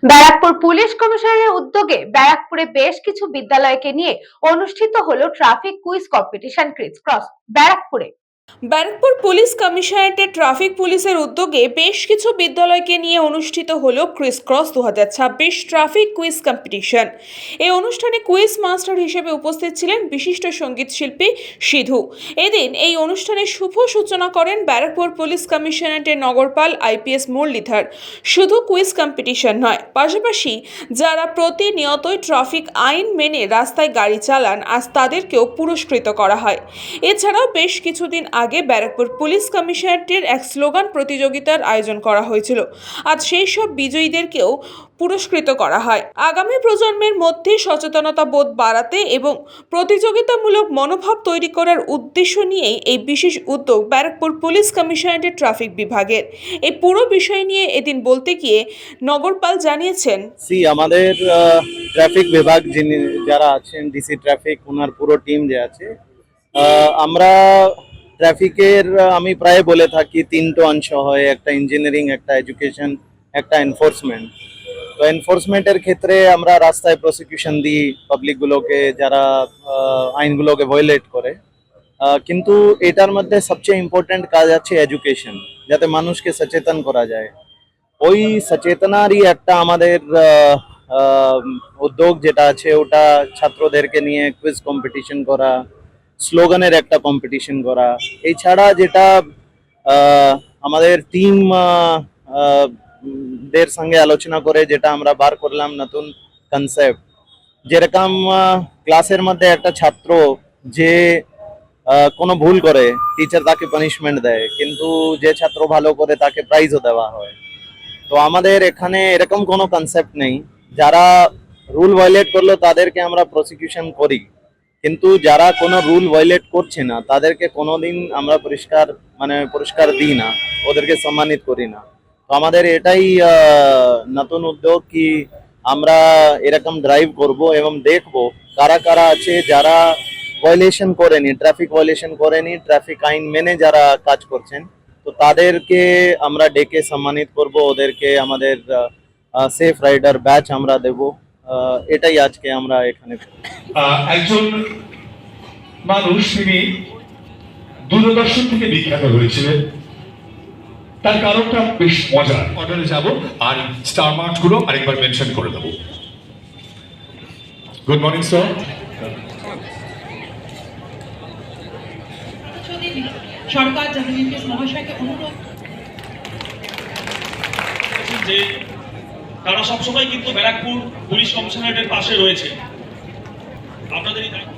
Barrackpore police কমিশনারের উদ্যোগে ব্যারাকপুরে বেশ কিছু বিদ্যালয়কে নিয়ে অনুষ্ঠিত হলো traffic quiz competition Chris cross ব্যারাকপুরে। ব্যারাকপুর পুলিশ কমিশনারেটের ট্রাফিক পুলিশের উদ্যোগে বেশ কিছু বিদ্যালয়কে নিয়ে অনুষ্ঠিত হলো Chris cross 2026 traffic quiz competition. এই অনুষ্ঠানে কুইজ মাস্টার হিসেবে উপস্থিত ছিলেন বিশিষ্ট সঙ্গীত শিল্পী সিধু। এদিন এই অনুষ্ঠানের শুভ সূচনা করেন ব্যারাকপুর পুলিশ কমিশনারেটের নগরপাল আইপিএস মুরলীধর। শুধু কুইজ কম্পিটিশন নয়, পাশাপাশি যারা প্রতিনিয়তই ট্রাফিক আইন মেনে রাস্তায় গাড়ি চালান আজ তাদেরকেও পুরস্কৃত করা হয়। এছাড়াও বেশ কিছুদিন আগে ব্যারাকপুর পুলিশ কমিশনারেটের এক স্লোগান প্রতিযোগিতার আয়োজন করা হয়েছিল। আজ সেই সব বিজয়ীদেরকেও পুরস্কৃত করা হয়। আগামী প্রজন্মের মধ্যে সচেতনতা বোধ বাড়াতে এবং প্রতিযোগিতামূলক মনোভাব তৈরি করার উদ্দেশ্য নিয়েই এই বিশেষ উদ্যোগ ব্যারাকপুর পুলিশ কমিশনারেটের ট্রাফিক বিভাগের। এই পুরো বিষয় নিয়ে এদিন বলতে গিয়ে নগরপাল জানিয়েছেন, আমাদের ট্রাফিক বিভাগ যিনি যারা আছেন, ডিসি ট্রাফিক, ওনার পুরো টিম যে আছে, আমরা ট্রাফিকের আমি প্রায় বলে থাকি তিনটো অংশ হয়, একটা ইঞ্জিনিয়ারিং, একটা এডুকেশন, একটা এনফোর্সমেন্ট। তো এনফোর্সমেন্টের ক্ষেত্রে আমরা রাস্তায় প্রসিকিউশন দিই পাবলিকগুলোকে যারা আইনগুলোকে ভায়োলেট করে, কিন্তু এটার মধ্যে সবচেয়ে ইম্পর্টেন্ট কাজ আছে এডুকেশন, যাতে মানুষকে সচেতন করা যায়। ওই সচেতনারই একটা আমাদের উদ্যোগ যেটা আছে, ওটা ছাত্রদেরকে নিয়ে কুইজ কম্পিটিশন করা, স্লোগানের একটা কম্পিটিশন করা। এছাড়া যেটা আমাদের টিম দের সঙ্গে আলোচনা করে যেটা আমরা বার করলাম নতুন কনসেপ্ট, যেরকম ক্লাসের মধ্যে একটা ছাত্র যে কোনো ভুল করে টিচার তাকে পানিশমেন্ট দেয়, কিন্তু যে ছাত্র ভালো করে তাকে প্রাইজও দেওয়া হয়। তো আমাদের এখানে এরকম কোনো কনসেপ্ট নেই, যারা রুল ভায়োলেট করলো তাদেরকে আমরা প্রসিকিউশন করি, কিন্তু যারা কোনো রুল ভায়োলেট করছে না তাদেরকে কোনোদিন আমরা পুরস্কার দিই না, ওদেরকে সম্মানিত করি না। তো আমাদের এটাই নতুন উদ্যোগ কি আমরা এরকম ড্রাইভ করব এবং দেখব কারা কারা আছে যারা ভায়োলেশন করেনি, ট্রাফিক ভায়োলেশন করেনি, ট্রাফিক আইন মেনে যারা কাজ করছেন, তো তাদেরকে আমরা ডেকে সম্মানিত করব, ওদেরকে আমাদের সেফ রাইডার ব্যাচ আমরা দেব। এটাই আজকে আমরা এখানে। একজন মানুষ, তিনি দূরদর্শন থেকে বিখ্যাত হয়েছিলেন। তার কারণটা বেশ মজার। অর্ডারে যাব আর স্টার মার্ক গুলো আরেকবার মেনশন করে দেবো। Good morning sir. Sarkar Jahangir মহাশয়কে অনুরোধ যে তারা সবসময় কিন্তু ব্যারাকপুর পুলিশ কমিশনারেটের পাশে রয়েছে। আপনাদেরই দায়িত্ব।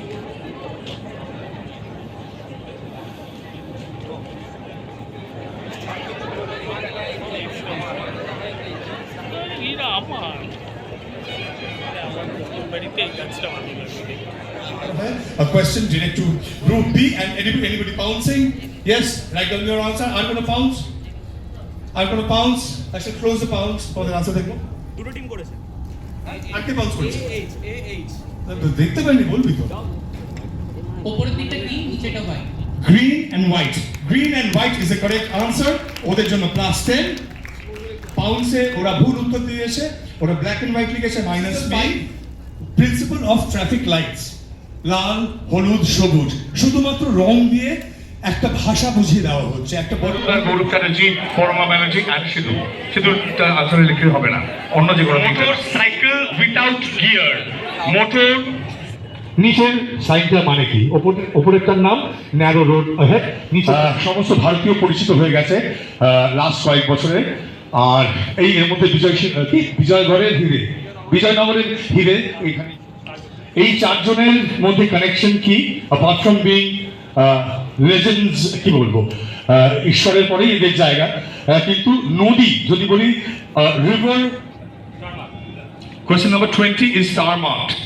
A question direct to Group B, and anybody pouncing? Yes, write down your answer. I'm going to pounce. I'm going to pounce. I should close the pounce for the answer. দেখো দুটো team করেছে। আর কে pounce করেছে? দেখতে পাইনি, বলবি তো। উপরের দিকটা গ্রিন, নিচেটা white. Green and white. Green and white is the correct answer. ওদের জন্য +10. পাউন্সে ওরা ভুল উত্তর দিয়েছে, ওরা ব্ল্যাক এন্ড হোয়াইট লিখেছে -5. প্রিন্সিপাল অফ ট্রাফিক লাইটস, লাল, হলুদ, সবুজ, শুধুমাত্র রং দিয়ে একটা ভাষা বুঝিয়ে দেওয়া হচ্ছে। একটা বড় গৌরব চ্যাটার্জি, পরমা ব্যানার্জি আর সিধু। সিধুটা আসলে লিখতে হবে না, অন্য যে কোনো motor cycle without gear. Motor নিচের সাইনটা মানে কি? ওপরেরটার নাম ন্যারো রোড হেড, নিচে সমস্ত ভারতীয় পরিচিত হয়ে গেছে লাস্ট কয়েক বছরে। আর এই এর মধ্যে বিজয়গড়ের হিরে, বিজয়নগরের হিরে, এখানে এই চারজনের মধ্যে কানেকশন কি? অ্যাপার্ট ফ্রম বিং লেজেন্ডস, কি বলবো, ঈশ্বরের পরেই এদের জায়গা। কিন্তু নদী যদি বলি, river. Question number 20 is star marked.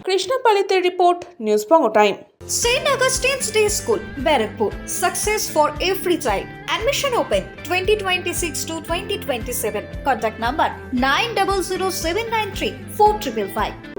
Krishna পালিতের report, news Banga time. St. Augustine's Day School, Barakpur. Success for every child. Admission open 2026 to 2027. Contact number 900793 4555.